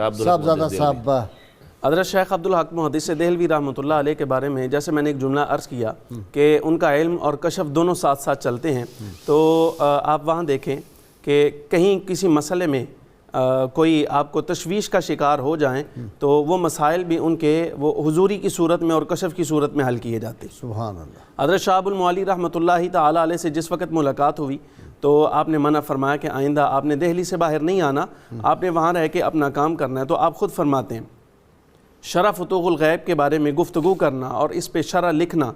साहबजादा साहब। हज़रत शेख अब्दुल हक मुहद्दिस दहलवी रहमतुल्लाह अलैह के बारे में जैसे मैंने एक जुमला अर्ज़ किया कि उनका इल्म और कशफ दोनों साथ साथ चलते हैं, तो आप वहाँ देखें कि कहीं किसी मसले में कोई आपको तशवीश का शिकार हो जाएं तो वो मसाइल भी उनके वो हुजूरी की सूरत में और कशफ की सूरत में हल किए जाते हैं। सुभान अल्लाह। हज़रत शाह अबुल मुअल्ली रहमतुल्लाहि तआला अलैह से जिस वक्त मुलाकात हुई तो आपने मना फरमाया कि आइंदा आपने दिल्ली से बाहर नहीं आना, आपने वहाँ रह के अपना काम करना है। तो आप ख़ुद फरमाते हैं शरह फुतूहुल गैब के बारे में गुफ्तगू करना और इस पे शरह लिखना,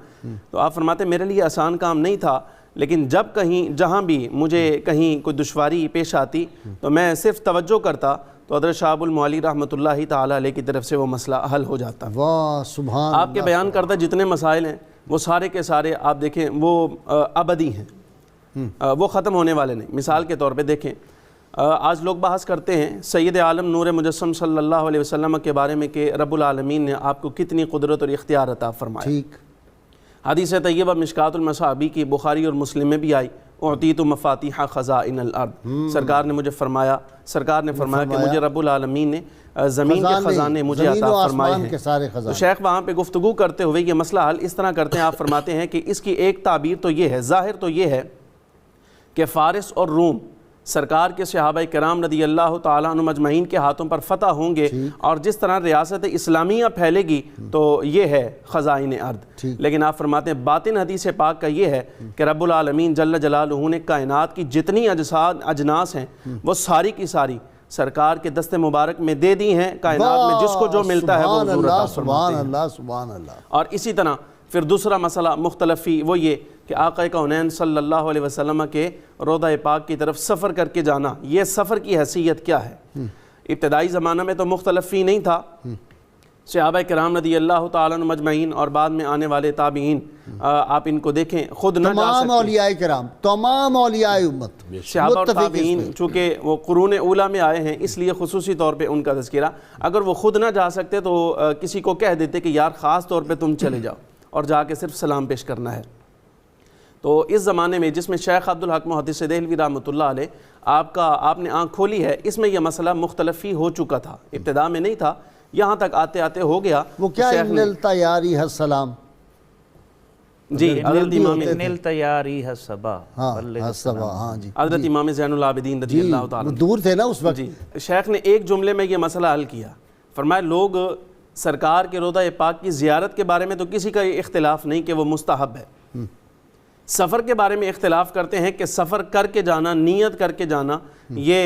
तो आप फरमाते मेरे लिए आसान काम नहीं था, लेकिन जब कहीं जहाँ भी मुझे कहीं कोई दुश्वारी पेश आती तो मैं सिर्फ तवज्जो करता तो हज़रत शाह अबुल मुअल्ली रहमतुल्लाहि तआला अलैह की तरफ से वो मसला हल हो जाता। वाह सुभान। आपके बयान करता जितने मसाइल हैं वो सारे के सारे आप देखें वो अबदी हैं, वो ख़त्म होने वाले नहीं। मिसाल के तौर पे देखें, आज लोग बहस करते हैं सैयद आलम नूर मुजस्सम सल्लल्लाहु अलैहि वसल्लम के बारे में कि रब्बुल आलमीन ने आपको कितनी कुदरत और इख्तियार अता फरमाया। ठीक। हदीस तय्यबा मिशकातुल मसाबी की बुखारी और मुस्लिम में भी आई, उतीतु मफातिह खज़ाइनल अर्द, सरकार ने मुझे फरमाया, सरकार ने फरमाया कि मुझे रब्बुल आलमीन ने ज़मीन के ख़जाने मुझे अता फरमाए हैं। तो शेख वहाँ पे गुफ्तगू करते हुए ये मसला हल इस तरह करते हैं, आप फरमाते हैं कि इसकी एक ताबीर तो ये है, ज़ाहिर तो ये है कि फ़ारिस और रूम सरकार के सहाबा किराम रदी अल्लाह तआला अन्हुम अजमईन के हाथों पर फतह होंगे और जिस तरह रियासत इस्लामिया फैलेगी तो ये है ख़ज़ाइन अर्द। लेकिन आप फरमाते हैं बातिन हदीस पाक का ये है कि रब्बुल आलमीन जल्ल जलालुहू ने कायनात की जितनी अजनास हैं वो सारी की सारी सरकार के दस्ते मुबारक में दे दी हैं। कायनात में जिसको जो मिलता है वो हुज़ूर अता फरमाते हैं। और इसी तरह फिर दूसरा मसला मुख्तलफ़ी वो ये कि आक़ा कौनैन सल्लल्लाहु अलैहि वसल्लम के रोज़ा पाक की तरफ सफ़र करके जाना, ये सफ़र की हैसियत क्या है। इब्तदाई ज़माना में तो मुख्तलफ़ी नहीं था, सहाबा किराम रज़ी अल्लाह तआला अन्हुम अजमईन और बाद में आने वाले ताबीन, आप इनको देखें खुद न जा सकते, औलियाए किराम तमाम औलियाए उम्मत सहाबा और ताबीन चूँकि वो कुरून ऊला में आए हैं इसलिए खुसूसी तौर पे उनका तज़किरा, अगर वो खुद ना जा सकते तो किसी को कह देते कि यार ख़ास तौर पे तुम चले जाओ और जाके सिर्फ सलाम पेश करना है। तो इस ज़माने में जिसमें शेख अब्दुल हक मुहद्दिस दहलवी रहमतुल्लाह अलैह आपने आँख खोली है, इसमें यह मसला मुख्तलफ़ी हो चुका था, इब्तिदा में नहीं था, यहाँ तक आते आते हो गया। वो क्या इन्नल तैयारी हस्सलाम जी हज़रत इमाम ज़ैनुल आबिदीन रज़ी अल्लाह तआला दूर थे ना उस वक्त जी, शेख ने एक जुमले में ये मसला हल किया। फरमाया लोग सरकार के रोज़ा पाक की ज़ियारत के बारे में तो किसी का इख्तिलाफ़ नहीं कि वो मुस्तहब है, सफ़र के बारे में इख्तिलाफ़ करते हैं कि सफ़र करके जाना, नियत करके जाना, ये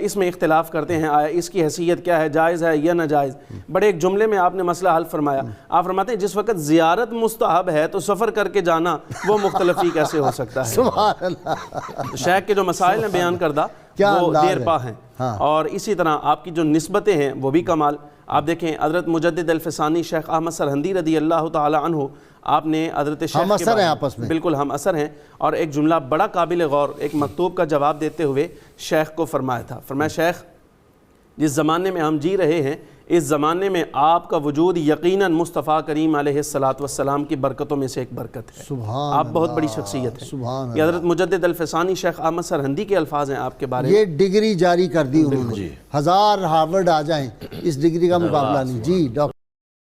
इसमें इख्तिलाफ़ करते हैं इसकी हैसियत क्या है, जायज़ है या नाजायज़। बड़े एक जुमले में आपने मसला हल फरमाया। आप फरमाते हैं जिस वक्त ज़ियारत मुस्तहब है तो सफ़र करके जाना वो मुख्तलफ़ी कैसे हो सकता है। सुभान अल्लाह। शेख के जो मसाइल हैं बयान करदा वो देर पा हैं। और इसी तरह आपकी जो निस्बतें हैं वो भी कमाल। आप देखें हज़रत मुजद्दिद अल-फ़सानी शेख अहमद सरहंदी रदी अल्लाह तआला अन्हु, आपने हज़रत शेख हम असर हैं आपस में, बिल्कुल हम असर हैं। और एक जुमला बड़ा काबिल गौर एक मकतूब का जवाब देते हुए शेख को फरमाया था, फरमाया शेख जिस ज़माने में हम जी रहे हैं इस ज़माने में आपका वजूद यकीनन मुस्तफ़ा करीम अलैहिस्सलातु वस्सलाम की बरकतों में से एक बरकत है। आप बहुत बड़ी शख्सियत है। ये हज़रत मुजद्दिद अल-फ़सानी शेख अहमद सरहंदी के अल्फाज हैं आपके बारे में। ये डिग्री जारी कर दी उन्होंने, 1000 हार्वर्ड आ जाएं इस डिग्री का मुकाबला नहीं। जी डॉक्टर।